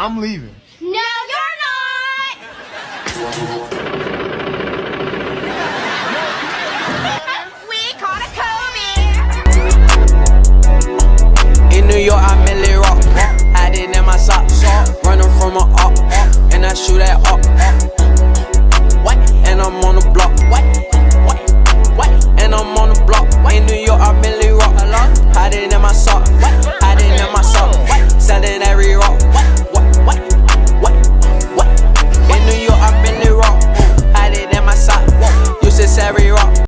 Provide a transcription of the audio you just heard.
I'm leaving. No, you're not! We caught a Kobe! In New York, I merely rock. Hiding in my socks. Running from a up. And I shoot that up.